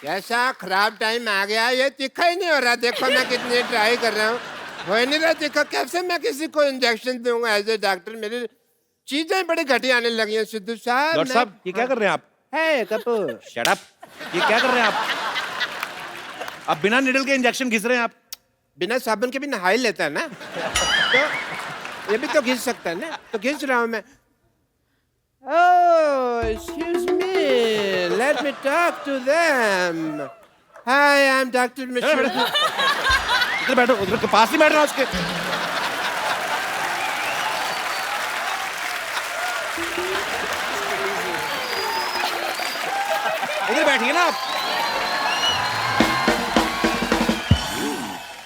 कैसा खराब टाइम आ गया, ये तीखा ही नहीं हो रहा। देखो मैं कितनी ट्राई कर रहा हूँ, हो ही नहीं रहा तीखा। कैसे मैं किसी को इंजेक्शन दूंगा एज ए डॉक्टर? मेरी चीजें बड़ी घटिया आने लगी हैं सिद्धू साहब। डॉक्टर साहब ये क्या कर रहे हैं आप? है कपूर, शट अप। ये क्या कर रहे हैं आप? आप बिना निडल के इंजेक्शन घिस रहे हैं आप। बिना साबुन के भी नहा ही लेता है ना, तो ये भी तो घिस सकता है ना, तो घिस रहा हूँ मैं। Oh, excuse me. Let me talk to them. Hi, I'm Dr. Mishra. इधर बैठो, उधर के पास ही बैठ रहा उसके। इधर बैठिए ना आप।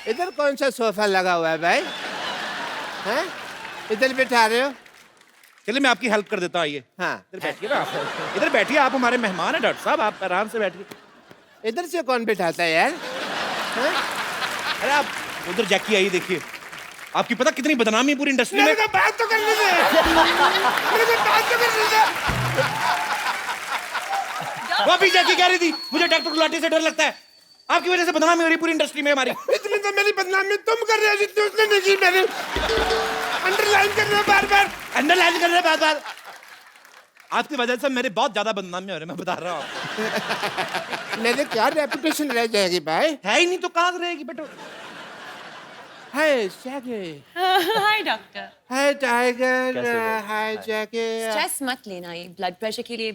इधर कौन सा सोफा लगा हुआ है भाई? हैं? इधर बिठा रहे हो? चलिए मैं आपकी हेल्प कर देता हूँ। आइए हाँ, इधर बैठिए ना आप। इधर बैठिए, आप हमारे मेहमान हैं डॉक्टर साहब, आप आराम से बैठिए। इधर से कौन बिठाता है यार? हैं? अरे आप उधर जैकी आइए, देखिए आपकी पता कितनी बदनामी है पूरी इंडस्ट्री में। मेरे को बात तो करने दे। मेरे को बात तो करने दे। वो अभी जैकी कह रही थी मुझे डॉक्टर गुलाटी से डर लगता है। आपकी वजह से बदनामी हो रही है पूरी इंडस्ट्री में हमारी। इतनी तो मेरी बदनामी तुम कर रहे हो जितनी उसने नहीं की। मेरी अंडरलाइन कर रहे हो बार बार, अंडरलाइन कर रहे हैं बार-बार। आपकी वजह से मेरी बहुत ज्यादा बदनामी हो रही है, मैं बता रहा हूँ आपको। मेरी क्या रेपुटेशन रह जाएगी भाई? है ही नहीं तो कहाँ से रहेगी बेटो। Hi Jackie. Hi doctor. Hi tiger. Hi Jackie. Stress मत लेना, ये ब्लड प्रेशर के लिए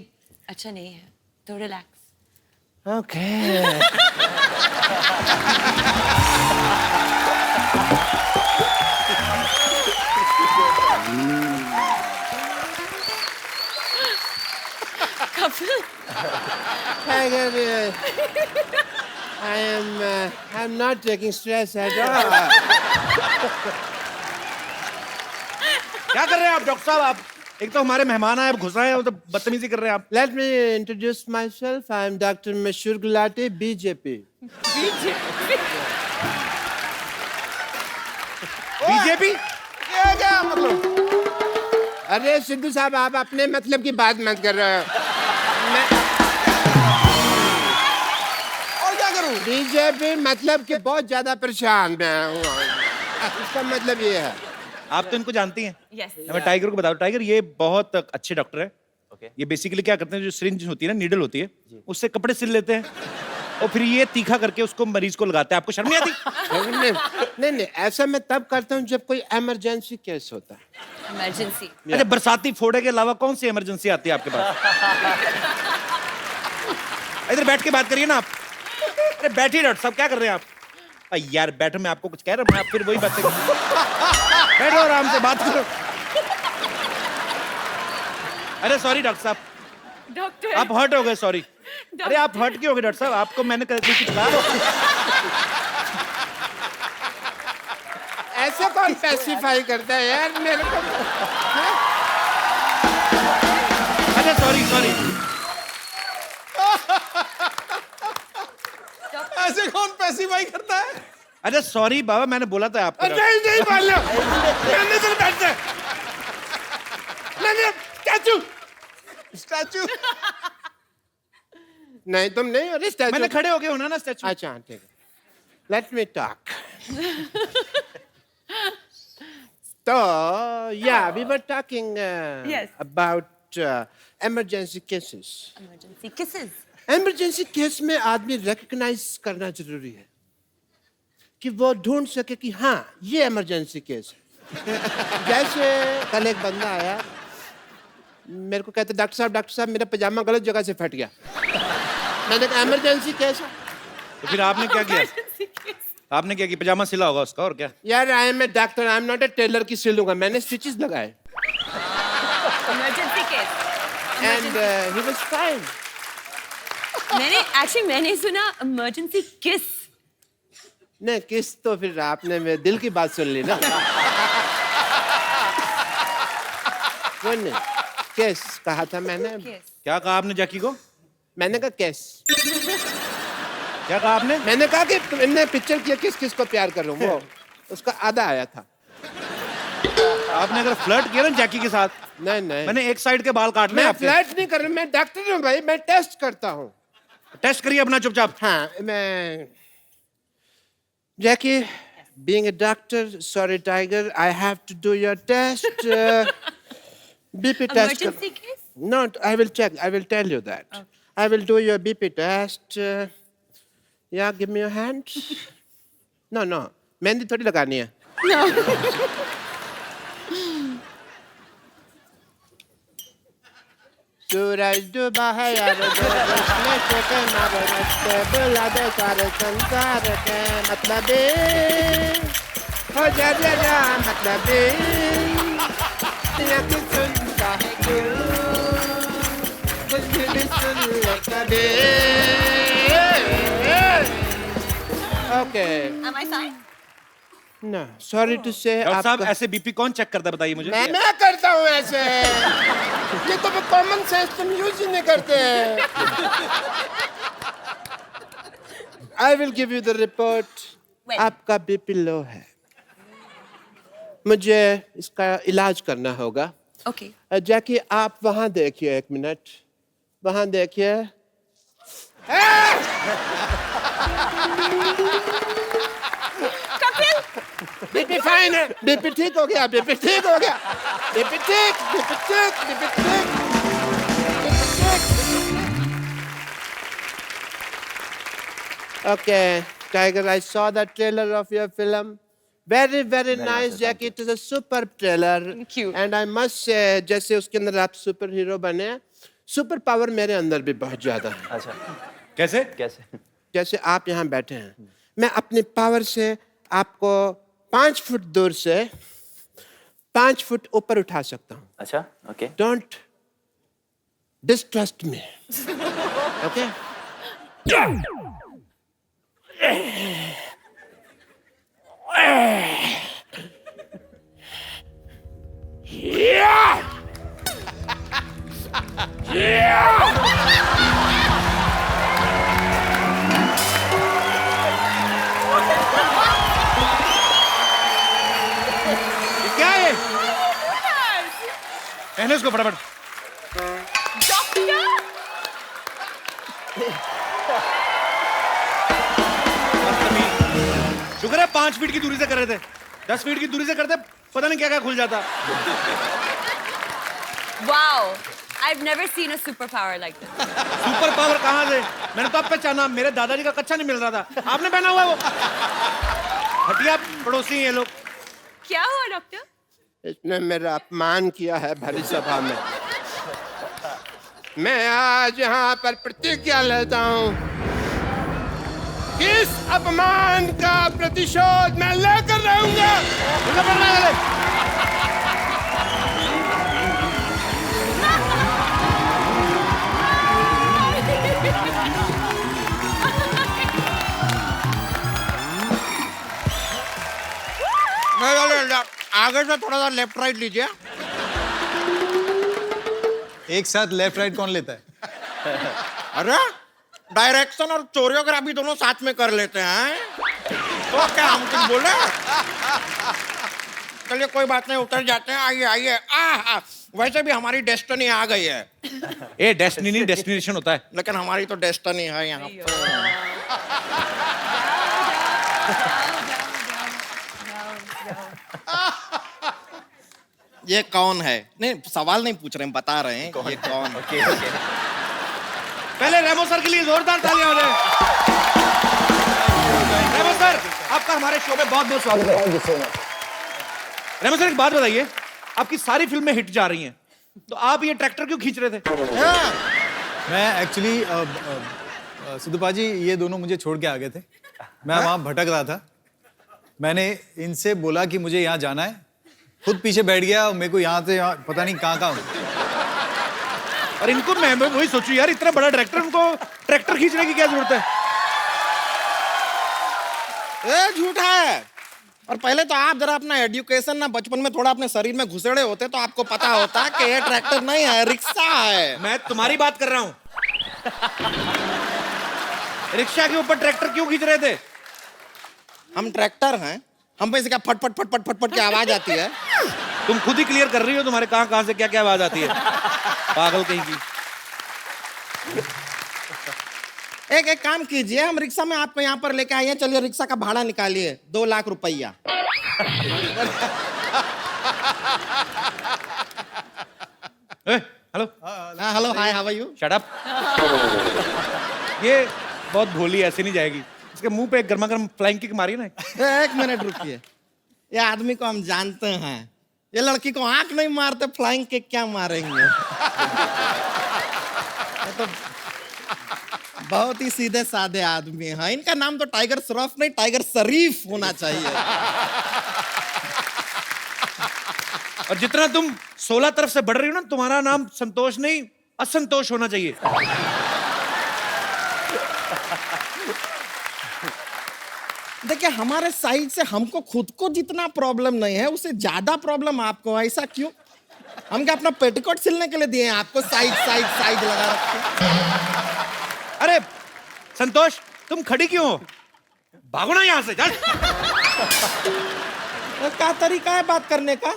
अच्छा नहीं है, तो relax. Okay. Kapil, Tiger, I'm not taking stress at all. क्या कर रहे हैं आप डॉक्टर साहब? आप एक तो हमारे मेहमान आए, अब घुस रहे हैं, तो बदतमीजी कर रहे हैं आप। Let me introduce myself. I'm Dr. Mashur Gulati, BJP. BJP क्या मतलब? अरे सिद्धू साहब, आप अपने मतलब की बात मत कर रहे हो। मैं और क्या करूं? बीजेपी मतलब कि बहुत ज्यादा परेशान मैं हूँ। इसका मतलब ये है। आप तो इनको जानती हैं। यस। मैं टाइगर को बताऊं, टाइगर ये बहुत अच्छे डॉक्टर है। ये बेसिकली क्या करते हैं, जो सिरिंज होती है ना, नीडल होती है, उससे कपड़े सिल लेते हैं और फिर ये तीखा करके उसको मरीज को लगाते हैं। आपको शर्म नहीं आती? नहीं, ऐसा मैं तब करता हूँ जब कोई इमरजेंसी केस होता है। इमरजेंसी। अच्छा, बरसाती फोड़े के अलावा कौन सी इमरजेंसी आती है आपके पास? इधर बैठ के बात करिए ना आप। अरे बैठिए डॉक्टर साहब, क्या कर रहे हैं आप? यार बैठो, मैं आपको कुछ कह रहा हूँ, आप फिर वही बातें बैठो आराम से बात करो। अरे सॉरी डॉक्टर साहब, डॉक्टर। आप हर्ट हो गए, सॉरी। अरे आप हर्ट क्यों हो गए डॉक्टर साहब? आपको मैंने कुछ कहा? ऐसे कौन स्पेसिफाई करता है यार मेरे को? अच्छा सॉरी। ऐसे कौन पैसिफाई करता है? अच्छा सॉरी बाबा, मैंने बोला था आपको। नहीं बोलो। मैंने तो बैठता है। स्टैचू। नहीं तुम नहीं हो स्टैचू। मैंने खड़े हो गए होना ना स्टैचू। अच्छा ठीक है। Let me talk. तो या we were talking Yes. About emergency cases. Emergency kisses. Emergency case में आदमी रिकग्नाइज करना जरूरी है कि वो ढूंढ सके कि हाँ ये इमरजेंसी केस है। जैसे कल एक बंदा आया, मेरे को कहते डॉक्टर साहब मेरा पजामा गलत जगह से फट गया। मैंने कहा इमरजेंसी केस है। तो फिर आपने क्या किया? आपने क्या किया? पजामा सिला होगा उसका, और क्या? यार I am a doctor, I am not a tailor की सिलूंगा। मैंने स्टिचेस लगाए emergency case. And he was fine. मैंने सुना इमरजेंसी किस। नहीं किस तो फिर आपने मेरे दिल की बात सुन ली ना। सुन नहीं, केस कहा था मैंने। क्या कहा आपने जैकी को? मैंने कहा केस। क्या कहा आपने? मैंने कहा कि तुमने पिक्चर किया किस किस को प्यार कर रहा हूँ, वो उसका आधा आया था। आपने अगर फ्लर्ट किया ना जैकी के साथ, नहीं मैंने एक साइड के बाल काटने मैं आपके। फ्लर्ट नहीं कर रहा, मैं डॉक्टर हूँ भाई, मैं टेस्ट करता हूँ। टेस्ट करिए अपना चुपचाप। हाँ मैं Jackie, being a doctor, sorry tiger, I have to do your test. BP test. Emergency case? No, I will check. I will tell you that. Okay. I will do your BP test. Yeah, give me your hand. No. Mehndi थोड़ी लगानी है. सूरज डूबा है यार उसमें से के मारे मस्ते बुला दे सारे संसार के मतलब हो जा मतलब या कि सुनता है क्यों कुछ भी सुन ले कभी okay Am I fine? No, sorry to say doctor साहब आपका ऐसे बीपी कौन चेक करता है बताइए मुझे। मैं करता हूँ ऐसे ये तो कॉमन सेंस तुम यूज ही नहीं करते I will give you the report When? आपका बीपी लो है मुझे इसका इलाज करना होगा Okay. जैकी आप वहां देखिए 1 मिनट वहां देखिए बीपी फाइन है बीपी ठीक हो गया बीपी ठीक हो गया बीपी ठीक बीपी ठीक बीपी ठीक Okay, Tiger, I saw the trailer of your film. Very, very nice, Jackie. It is a superb trailer. Thank you. And I must say, जैसे उसके अंदर आप सुपर हीरो बने, सुपर पावर मेरे अंदर भी बहुत ज्यादा है. अच्छा कैसे? कैसे? जैसे आप यहाँ बैठे हैं, मैं अपनी पावर से आपको 5 फुट दूर से 5 फुट ऊपर उठा सकता हूँ. अच्छा okay Don't distrust me. Okay? ये क्या है? पहने उसको फटाफट। शुक्र है 5 फीट की दूरी से कर रहे थे, 10 फीट की दूरी से करते पता नहीं क्या क्या खुल जाता। Wow. I've never seen a superpower like this. Super power कहाँ से? मैंने तो अब पहचाना, मेरे दादाजी का कच्चा नहीं मिल रहा था, आपने पहना हुआ है वो। हटिया पड़ोसी ये लोग। क्या हुआ डॉक्टर? इसने मेरा अपमान किया है भरी सभा में. मैं आज यहाँ पर प्रतिज्ञा लेता हूँ कि इस अपमान का प्रतिशोध मैं लेकर रहूंगा. आगे से थोड़ा सा लेफ्ट राइट लीजिए. एक साथ लेफ्ट राइट कौन लेता है? अरे डायरेक्शन और कोरियोग्राफी दोनों साथ में कर लेते हैं तो क्या हम तुम बोले. चलिए कोई बात नहीं, उतर जाते हैं. आइए आइए. वैसे भी हमारी डेस्टिनी आ गई है. ए डेस्टिनी नहीं डेस्टिनेशन होता है। लेकिन हमारी तो डेस्टिनी है यहाँ पर. ये कौन है? नहीं सवाल नहीं पूछ रहे हैं, बता रहे हैं ये कौन है. ओके ओके पहले रेमो सर के लिए जोरदार तालियां हो जाए। रेमो सर आपका हमारे शो में बहुत बहुत स्वागत है। रेमो सर एक बात बताइए, आपकी सारी फिल्में हिट जा रही हैं, तो आप ये ट्रैक्टर क्यों खींच रहे थे? मैं एक्चुअली सिद्धू जी ये दोनों मुझे छोड़ के आ गए थे. मैं वहाँ भटक रहा था. मैंने इनसे बोला कि मुझे यहाँ जाना है, खुद पीछे बैठ गया. मेरे को यहाँ से यहाँ पता नहीं कहाँ कहाँ. और इनको मैं वही सोचूं यार, इतना बड़ा डायरेक्टर, उनको ट्रैक्टर खींचने की क्या जरूरत है? ये झूठा है. और पहले तो आप जरा अपना एजुकेशन ना बचपन में थोड़ा अपने शरीर में घुसेड़े होते तो आपको पता होता कि ये ट्रैक्टर नहीं है, रिक्शा है. मैं तुम्हारी बात कर रहा हूं। रिक्शा के ऊपर ट्रैक्टर क्यों खींच रहे थे? हम ट्रैक्टर हैं, हम पे से क्या फट फट फट फट फट फट की आवाज आती है. तुम खुद ही क्लियर कर रही हो, तुम्हारे कहां कहां से क्या क्या आवाज आती है, पागल कहीं की। एक काम कीजिए, हम रिक्शा में आपको यहाँ पर लेके आए हैं, चलिए रिक्शा का भाड़ा निकालिए, 2 लाख रुपया। हेलो, हाँ hello, hi, how are you? Shut up. ये बहुत भोली, ऐसे नहीं जाएगी। इसके मुंह पे एक गर्मा गर्म फ्लाइंग किक मारी ना। एक मिनट रुकिए, ये आदमी को हम जानते हैं, ये लड़की को आंख नहीं मारते, फ्लाइंग किक क्या मारेंगे? ये तो बहुत ही सीधे साधे आदमी हैं। इनका नाम तो टाइगर श्रॉफ नहीं, टाइगर शरीफ होना चाहिए। और जितना तुम 16 तरफ से बढ़ रही हो ना, तुम्हारा नाम संतोष नहीं, असंतोष होना चाहिए। देखिए, हमारे साइड से हमको खुद को जितना प्रॉब्लम नहीं है, उससे ज्यादा प्रॉब्लम आपको। ऐसा क्यों? हम क्या अपना पेटीकोट सिलने के लिए दिए हैं आपको? साइड साइड साइड लगा रखे। अरे संतोष, तुम खड़ी क्यों हो? भागो ना यहाँ से, चल। क्या तरीका है बात करने का?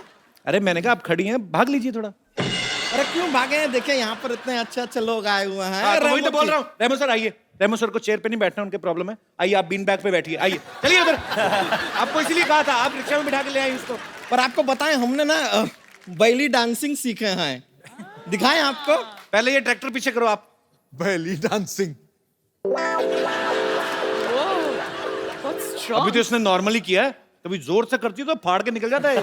अरे मैंने कहा आप खड़ी हैं, भाग लीजिए थोड़ा। अरे क्यों भागे हैं? देखिए यहाँ पर इतने अच्छे अच्छे लोग आए हुए हैं। हाँ, तो वही तो बोल रहा हूँ। रेमो सर आइए। रेमो सर को चेयर पे नहीं बैठना, उनके प्रॉब्लम है। आइए, आप बीन बैग पे बैठिए। आइए, चलिए उधर। आपको इसीलिए कहा था, आप रिक्शा में बिठा के ले आए इसको। पर आपको बताएं, हमने ना बैली डांसिंग सीखे हैं। दिखाएं आपको? पहले ये ट्रैक्टर पीछे करो आप। बैली डांसिंग। अभी तो इसने नॉर्मली किया है, कभी जोर से करती है तो फाड़ के निकल जाता है।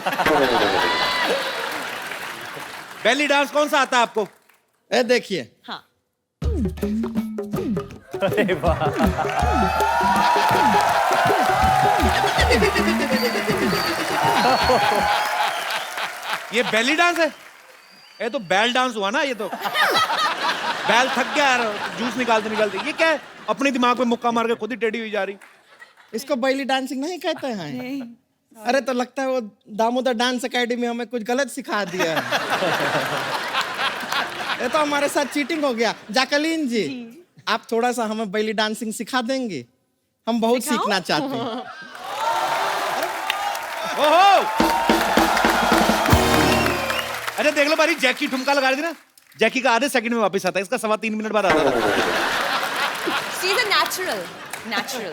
बेली डांस कौन सा आता है आपको? ए देखिए। हाँ। अरे वाह, ये बेली डांस है? ये तो बैल डांस हुआ ना। ये तो बैल थक गया यार, जूस निकालते निकालते। ये क्या है? अपने दिमाग पे मुक्का मार के खुद ही टेढ़ी हुई जा रही। इसको बैली डांसिंग नहीं कहते हैं? अरे तो लगता है वो दामोदर डांस एकेडमी हमें कुछ गलत सिखा दिया है। ये तो हमारे साथ चीटिंग हो गया। जैकलीन जी, आप थोड़ा सा हमें बैली डांसिंग सिखा देंगे? हम बहुत सीखना चाहते हैं। ओहो! अरे देख लो बारी, जैकी ठुमका लगा रही थी ना, जैकी का आधे सेकंड में वापस आता है, इसका 3.25 मिनट बाद आता है। She's a natural.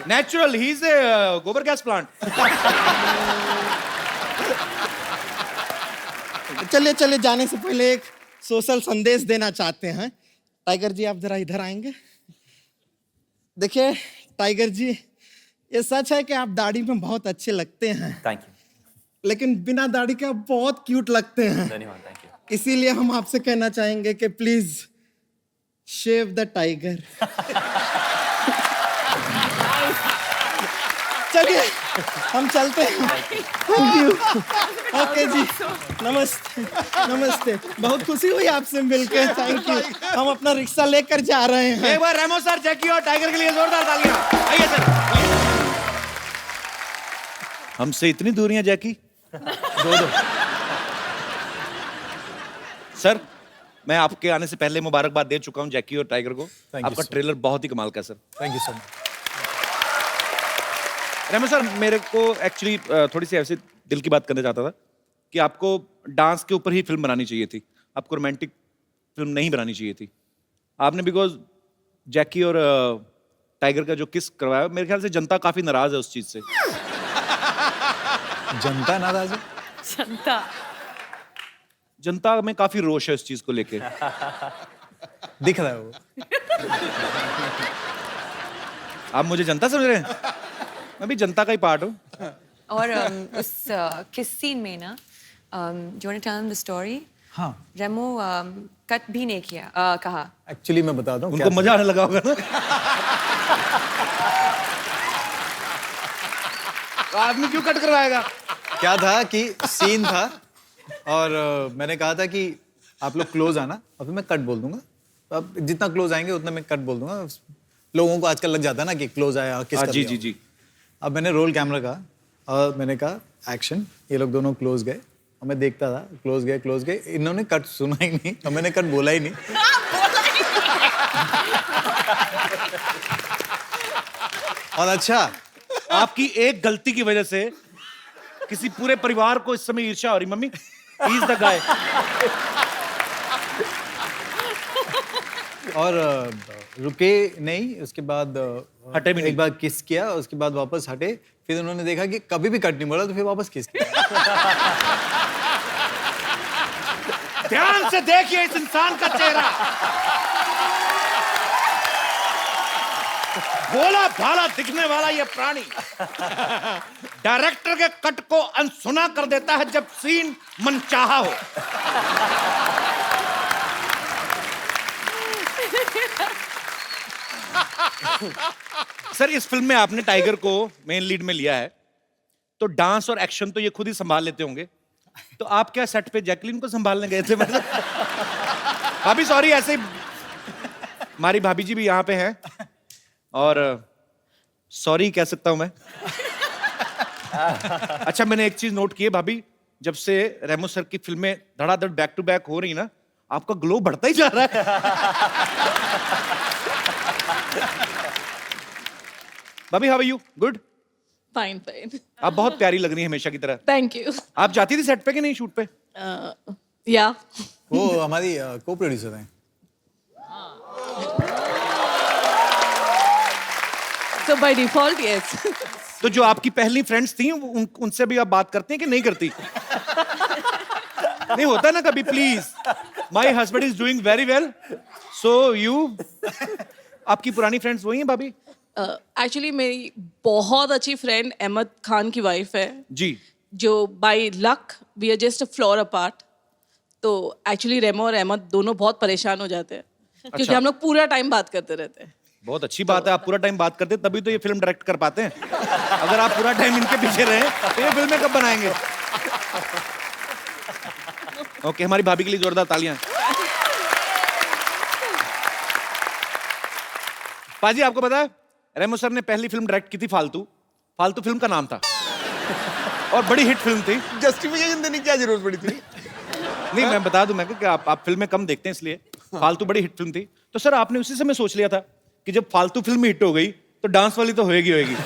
Natural, he is a गोबर गैस प्लांट। चलिए चलिए, जाने से पहले एक सोशल संदेश देना चाहते हैं। टाइगर जी, आप जरा इधर आएंगे। देखिए टाइगर जी, ये सच है कि आप दाढ़ी में बहुत अच्छे लगते हैं, थैंक यू, लेकिन बिना दाढ़ी के आप बहुत क्यूट लगते हैं। धन्यवाद, थैंक यू। इसीलिए हम आपसे कहना चाहेंगे कि प्लीज शेव द टाइगर। चलिए हम चलते हैं। Thank you. ओके जी, नमस्ते। नमस्ते, बहुत खुशी हुई आपसे मिलकर। Thank you. हम अपना रिक्शा लेकर जा रहे हैं। एक बार रेमो सर, जैकी और टाइगर के लिए जोरदार तालियां। आइए सर। हमसे इतनी दूरियां जैकी। दो। सर, मैं आपके आने से पहले मुबारकबाद दे चुका हूं जैकी और टाइगर को। you, आपका sir. ट्रेलर बहुत ही कमाल का है sir. Thank you so much. Remo sir, मेरे को एक्चुअली थोड़ी सी ऐसे दिल की बात करना चाहता था कि आपको डांस के ऊपर ही फिल्म बनानी चाहिए थी, आपको रोमांटिक फिल्म नहीं बनानी चाहिए थी। आपने बिकॉज जैकी और टाइगर का जो किस करवाया, मेरे ख्याल से जनता काफी नाराज है उस चीज से। जनता नाराज है? जनता में काफी रोष है इस चीज को लेके। दिख रहा है वो। आप मुझे जनता समझ रहे हैं? मैं भी जनता का ही पार्ट हूँ। और उस किस सीन में ना, do you want to tell him the story? हाँ, रेमो कट भी नहीं किया, कहा। एक्चुअली मैं बताता हूँ उनको मजा आने लगा होगा ना। तो आदमी क्यों कट करवाएगा? क्या था कि सीन था और मैंने कहा था कि आप लोग क्लोज आना, और फिर मैं कट बोल दूंगा। तो अब जितना क्लोज आएंगे उतना मैं कट बोल दूंगा। लोगों को आजकल लग जाता है ना कि क्लोज आया किस जी जी जी। अब मैंने रोल कैमरा कहा और मैंने कहा एक्शन। ये लोग दोनों क्लोज गए और मैं देखता था, क्लोज गए। इन्होंने कट सुना ही नहीं और मैंने कट बोला ही नहीं। और अच्छा, आपकी एक गलती की वजह से किसी पूरे परिवार को इस समय ईर्ष्या हो रही। Mummy, he is the guy. और रुके नहीं, उसके बाद हटे भी नहीं। एक बार किस किया, उसके बाद वापस हटे, फिर उन्होंने देखा कि कभी भी कट नहीं बोला तो फिर वापस किस किया। ध्यान से देखिए इस इंसान का चेहरा, भोला भाला दिखने वाला ये प्राणी डायरेक्टर के कट को अनसुना कर देता है जब सीन मनचाहा हो। सर, इस फिल्म में आपने टाइगर को मेन लीड में लिया है, तो डांस और एक्शन तो ये खुद ही संभाल लेते होंगे, तो आप क्या सेट पे जैकलीन को संभालने गए थे? मतलब भाभी सॉरी, ऐसे ही हमारी भाभी जी भी यहाँ पे हैं और सॉरी कह सकता हूं मैं। अच्छा, मैंने एक चीज नोट की है भाभी, जब से रेमो सर की फिल्में धड़ाधड़ बैक टू बैक हो रही ना, आपका ग्लो बढ़ता ही जा रहा है। भाभी how are you? Good? Fine fine, आप बहुत प्यारी लग रही हैं हमेशा की तरह। Thank you. आप जाती थी सेट पे कि नहीं, शूट पे? या वो हमारी को प्रोड्यूसर हैं। सो बाय डिफॉल्ट यस। तो जो आपकी पहली फ्रेंड्स थी उनसे भी आप बात करते हैं कि नहीं करती? नहीं होता ना कभी, please, my husband is doing very well, so you. आपकी पुरानी फ्रेंड्स वही हैं भाभी? एक्चुअली मेरी बहुत अच्छी फ्रेंड अहमद खान की वाइफ है, जी। जो by luck we are just a floor apart. तो एक्चुअली रेमो और अहमद दोनों बहुत परेशान हो जाते हैं क्योंकि अच्छा। हम लोग पूरा टाइम बात करते रहते हैं। बहुत अच्छी बात है, आप पूरा टाइम बात करते हैं, तभी तो ये फिल्म डायरेक्ट कर पाते हैं। अगर आप पूरा टाइम इनके पीछे रहे तो ये फिल्में कब बनाएंगे? ओके, हमारी भाभी के लिए जोरदार तालियां। पाजी, आपको पता है रेमो सर ने पहली फिल्म डायरेक्ट की थी फालतू। फालतू फिल्म का नाम था और बड़ी हिट फिल्म थी। जस्टिफिकेशन देने की क्या जरूरत पड़ी थी? नहीं, मैं बता दूं मैं कि आप फिल्में कम देखते हैं इसलिए। फालतू बड़ी हिट फिल्म थी, तो सर आपने उसी समय सोच लिया था कि जब फालतू फिल्म हिट हो गई तो डांस वाली तो होएगी होएगी।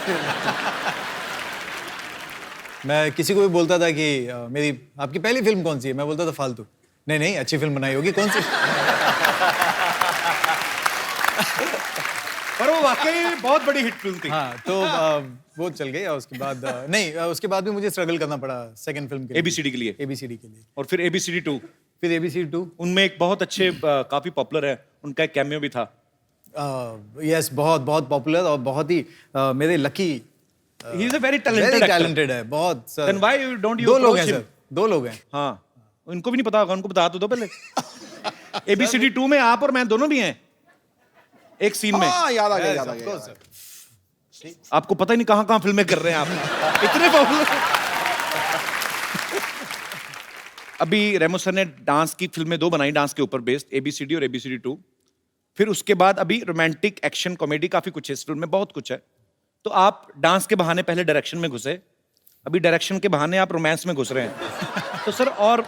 मैं किसी को भी बोलता था कि मेरी आपकी पहली फिल्म कौन सी है, मैं बोलता था फालतू। नहीं नहीं, अच्छी फिल्म बनाई होगी, कौन सी? पर वो वाकई बहुत बड़ी हिट फिल्म थी। हाँ, तो वो चल गई और उसके बाद नहीं, उसके बाद भी मुझे स्ट्रगल करना पड़ा सेकंड फिल्म के लिए, एबीसीडी के लिए। एबीसीडी के लिए। और फिर एबीसीडी 2, फिर एबीसीडी 2। उनमें एक बहुत अच्छे काफी पॉपुलर है, उनका एक कैमियो भी था। यस, बहुत बहुत पॉपुलर और बहुत ही मेरे lucky, he is a very talented very actor. Talented है बहुत sir. Then why don't you दो लोग अप्रोच हैं हिम? सर, दो लोग हैं। हाँ, उनको भी नहीं पता होगा, उनको बता तो दो पहले। एबीसीडी 2 में आप और मैं दोनों भी हैं एक सीन में। हाँ, याद आ गया, Yes, याद आ of गया। course, sir. आपको पता ही नहीं कहां कहां फिल्में कर रहे हैं आप, इतने पॉपुलर। अभी रेमो सर ने डांस की फिल्में 2 बनाई, डांस के ऊपर बेस्ड, एबीसीडी और एबीसीडी 2। फिर उसके बाद अभी रोमांटिक, एक्शन, कॉमेडी काफी कुछ है इस फिल्म में, बहुत कुछ है। तो आप डांस के बहाने पहले डायरेक्शन में घुसे, अभी डायरेक्शन के बहाने आप रोमांस में घुस रहे हैं। तो सर और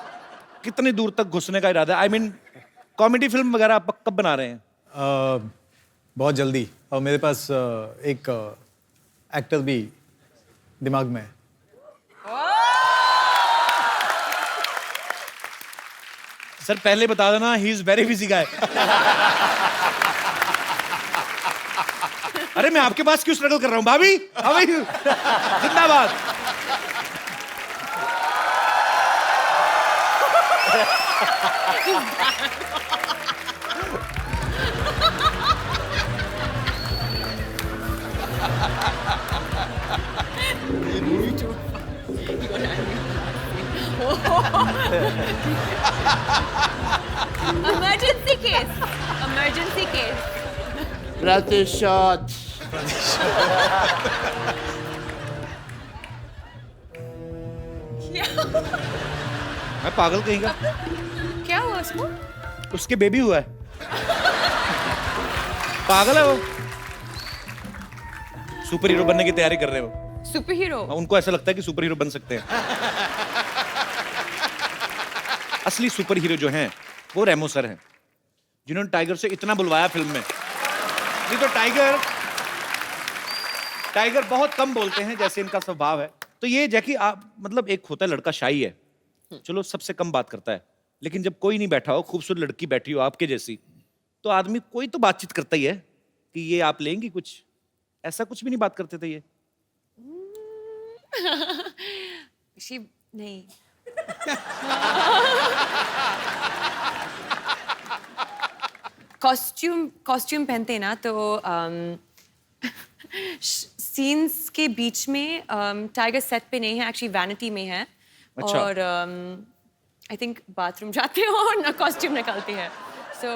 कितनी दूर तक घुसने का इरादा है? आई मीन कॉमेडी फिल्म वगैरह आप कब बना रहे हैं? बहुत जल्दी, और मेरे पास एक एक्टर भी दिमाग में है। सर पहले बता देना, ही इज वेरी बिजी गाय। अरे मैं आपके पास क्यों स्ट्रगल कर रहा हूं भाभी? How are you? जिंदाबाद। Emergency case. Emergency case. प्रतिशत। मैं पागल कहीं का? क्या हुआ उसको? उसके बेबी हुआ है। पागल है वो, सुपर हीरो बनने की तैयारी कर रहे हो। Super hero? उनको ऐसा लगता है कि सुपर हीरो बन सकते हैं। असली सुपर हीरो जो हैं वो रेमो सर हैं, जिन्होंने टाइगर से इतना बुलवाया फिल्म में। नहीं तो टाइगर बहुत कम बोलते हैं, जैसे इनका स्वभाव है। तो ये जैकी आप मतलब, एक होता है लड़का शाई है, चलो सबसे कम बात करता है, लेकिन जब कोई नहीं बैठा हो, खूबसूरत लड़की बैठी हो आपके जैसी, तो आदमी कोई तो बातचीत करता ही है कि ये आप लेंगी कुछ, ऐसा कुछ भी नहीं बात करते थे ये? शी नहीं. कॉस्ट्यूम पहनते हैं ना तो सीन्स के बीच में टाइगर सेट पे नहीं है, एक्चुअली वैनिटी में है. अच्छा. और आई थिंक बाथरूम जाते हो और ना कॉस्ट्यूम निकालते हैं. सो